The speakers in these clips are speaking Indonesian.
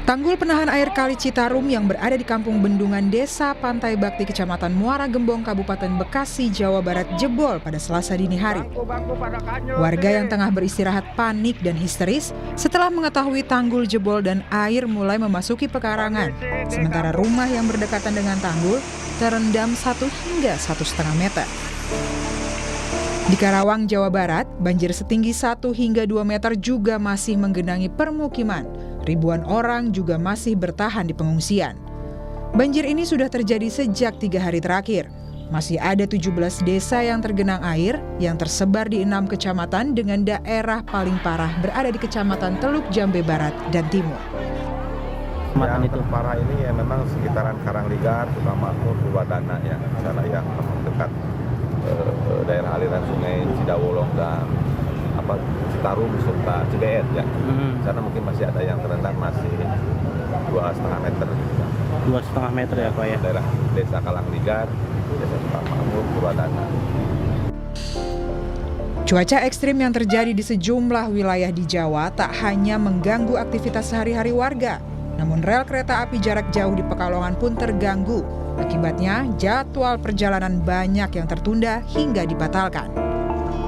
Tanggul penahan air Kali Citarum yang berada di Kampung Bendungan Desa Pantai Bakti Kecamatan Muara Gembong, Kabupaten Bekasi, Jawa Barat jebol pada Selasa dini hari. Warga yang tengah beristirahat panik dan histeris setelah mengetahui tanggul jebol dan air mulai memasuki pekarangan. Sementara rumah yang berdekatan dengan tanggul terendam 1 hingga 1,5 meter. Di Karawang, Jawa Barat, banjir setinggi 1 hingga 2 meter juga masih menggenangi permukiman. Ribuan orang juga masih bertahan di pengungsian. Banjir ini sudah terjadi sejak 3 hari terakhir. Masih ada 17 desa yang tergenang air yang tersebar di 6 kecamatan dengan daerah paling parah berada di Kecamatan Teluk Jambe Barat dan Timur. Yang terparah ini ya memang sekitaran Karangligar, Sukamakmur, Purwadana ya, sana yang dekat daerah aliran sungai Cidawolong dan Citarum serta Cibeet ya. Sana mungkin masih ada yang terendam masih 2,5 meter. 2,5 meter ya Pak ya. Daerah Desa Karangligar, Desa Sukamakmur, Purwadana. Cuaca ekstrim yang terjadi di sejumlah wilayah di Jawa tak hanya mengganggu aktivitas sehari-hari warga, namun rel kereta api jarak jauh di Pekalongan pun terganggu. Akibatnya, jadwal perjalanan banyak yang tertunda hingga dibatalkan.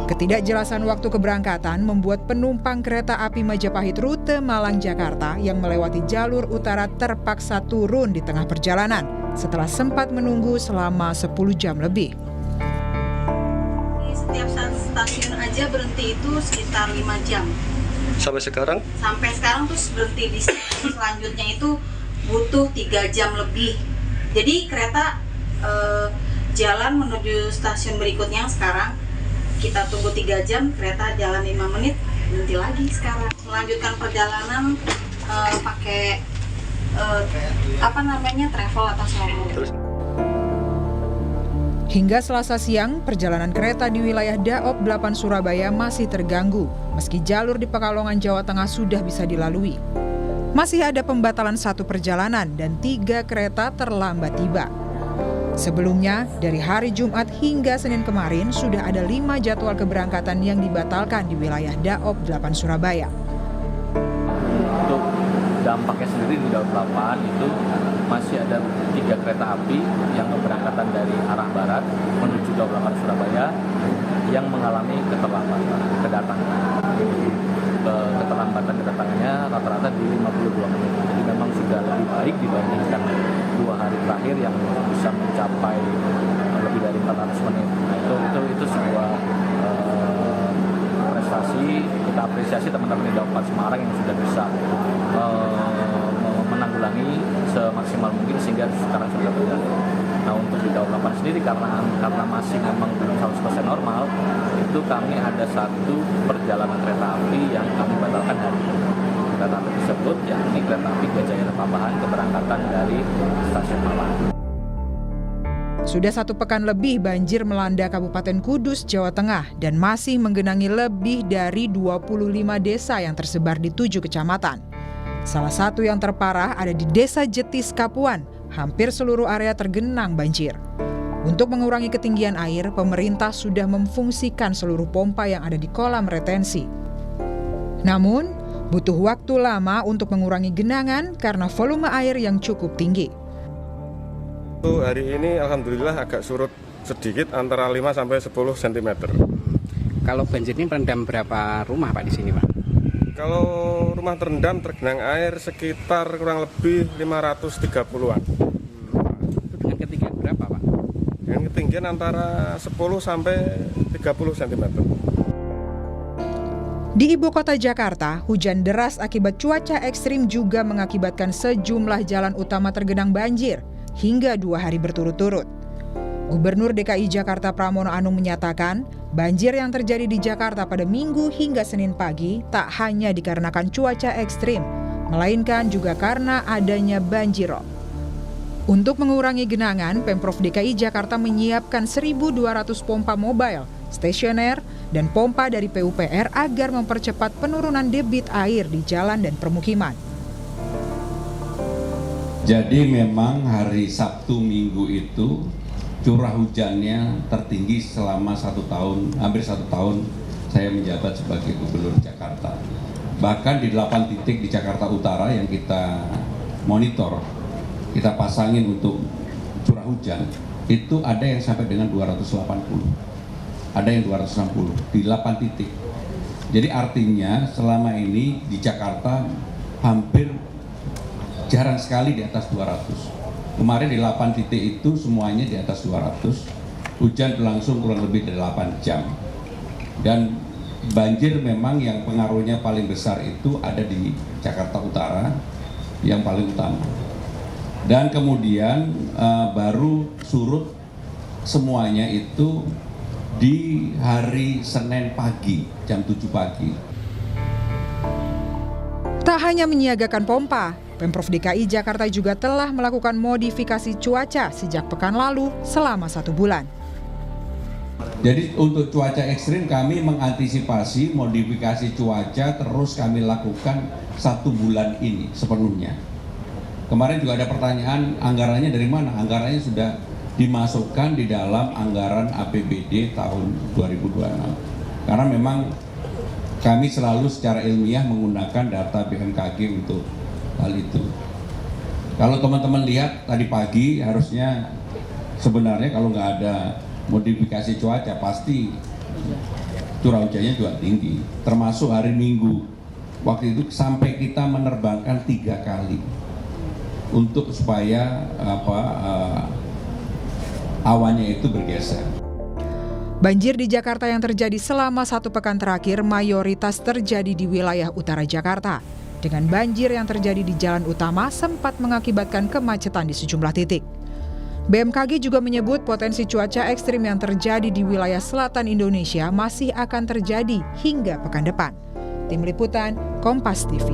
Ketidakjelasan waktu keberangkatan membuat penumpang kereta api Majapahit rute Malang-Jakarta yang melewati jalur utara terpaksa turun di tengah perjalanan setelah sempat menunggu selama 10 jam lebih. Setiap stasiun aja berhenti itu sekitar 5 jam. Sampai sekarang? Sampai sekarang terus berhenti di stasiun selanjutnya itu butuh 3 jam lebih. Jadi kereta jalan menuju stasiun berikutnya sekarang kita tunggu 3 jam, kereta jalan 5 menit, berhenti lagi sekarang. Melanjutkan perjalanan pakai travel atau slow. Hingga Selasa siang, perjalanan kereta di wilayah Daop 8 Surabaya masih terganggu, meski jalur di Pekalongan, Jawa Tengah sudah bisa dilalui. Masih ada pembatalan 1 perjalanan dan 3 kereta terlambat tiba. Sebelumnya, dari hari Jumat hingga Senin kemarin sudah ada 5 jadwal keberangkatan yang dibatalkan di wilayah Daop 8 Surabaya. Untuk dampaknya sendiri di Daop 8 itu masih ada 3 kereta api yang keberangkatan dari arah barat menuju Daop 8 Surabaya yang mengalami keterlambatan kedatangan. Keterlambatan kedatangannya rata-rata di 52 menit. Jadi memang sudah lebih baik dibandingkan 2 hari terakhir yang bisa mencapai lebih dari 400 menit. Nah, itu sebuah prestasi. Kita apresiasi teman-teman di Daop 8 Semarang yang sudah bisa menanggulangi semaksimal mungkin sehingga sekarang sudah berjalan. Nah, untuk di Daop 8 sendiri karena masih memang belum 100% normal, itu kami ada 1 perjalanan kereta api yang kami batalkan hari ini. Kereta api tersebut yakni kereta api Gajayana Tambahan keberangkatan dari stasiun Malang. Sudah 1 pekan lebih banjir melanda Kabupaten Kudus, Jawa Tengah dan masih menggenangi lebih dari 25 desa yang tersebar di 7 kecamatan. Salah satu yang terparah ada di Desa Jetis, Kapuan. Hampir seluruh area tergenang banjir. Untuk mengurangi ketinggian air, pemerintah sudah memfungsikan seluruh pompa yang ada di kolam retensi. Namun, butuh waktu lama untuk mengurangi genangan karena volume air yang cukup tinggi. Hari ini alhamdulillah agak surut sedikit antara 5 sampai 10 cm. Kalau banjir ini merendam berapa rumah Pak di sini Pak? Kalau rumah terendam tergenang air sekitar kurang lebih 530-an. Dengan ketinggian berapa Pak? Dengan ketinggian antara 10 sampai 30 cm. Di ibu kota Jakarta, hujan deras akibat cuaca ekstrim juga mengakibatkan sejumlah jalan utama tergenang banjir hingga 2 hari berturut-turut. Gubernur DKI Jakarta Pramono Anung menyatakan, banjir yang terjadi di Jakarta pada Minggu hingga Senin pagi tak hanya dikarenakan cuaca ekstrim, melainkan juga karena adanya banjirop. Untuk mengurangi genangan, Pemprov DKI Jakarta menyiapkan 1.200 pompa mobile, stasioner, dan pompa dari PUPR agar mempercepat penurunan debit air di jalan dan permukiman. Jadi memang hari Sabtu Minggu itu curah hujannya tertinggi selama 1 tahun, hampir 1 tahun saya menjabat sebagai Gubernur Jakarta. Bahkan di 8 titik di Jakarta Utara yang kita monitor, kita pasangin untuk curah hujan, itu ada yang sampai dengan 280, ada yang 260 di 8 titik. Jadi artinya selama ini di Jakarta hampir jarang sekali di atas 200. Kemarin di 8 titik itu semuanya di atas 200. Hujan berlangsung kurang lebih 8 jam. Dan banjir memang yang pengaruhnya paling besar itu ada di Jakarta Utara yang paling utama. Dan kemudian baru surut semuanya itu di hari Senin pagi, jam 7 pagi. Tak hanya menyiagakan pompa, Pemprov DKI Jakarta juga telah melakukan modifikasi cuaca sejak pekan lalu selama 1 bulan. Jadi untuk cuaca ekstrim kami mengantisipasi modifikasi cuaca terus kami lakukan 1 bulan ini sepenuhnya. Kemarin juga ada pertanyaan anggarannya dari mana? Anggarannya sudah dimasukkan di dalam anggaran APBD tahun 2026. Karena memang kami selalu secara ilmiah menggunakan data BMKG untuk hal itu. Kalau teman-teman lihat tadi pagi harusnya sebenarnya kalau nggak ada modifikasi cuaca pasti curah hujannya juga tinggi, termasuk hari Minggu waktu itu sampai kita menerbangkan 3 kali untuk supaya awannya itu bergeser. Banjir di Jakarta yang terjadi selama 1 pekan terakhir mayoritas terjadi di wilayah utara Jakarta. Dengan banjir yang terjadi di jalan utama sempat mengakibatkan kemacetan di sejumlah titik. BMKG juga menyebut potensi cuaca ekstrim yang terjadi di wilayah selatan Indonesia masih akan terjadi hingga pekan depan. Tim Liputan, Kompas TV.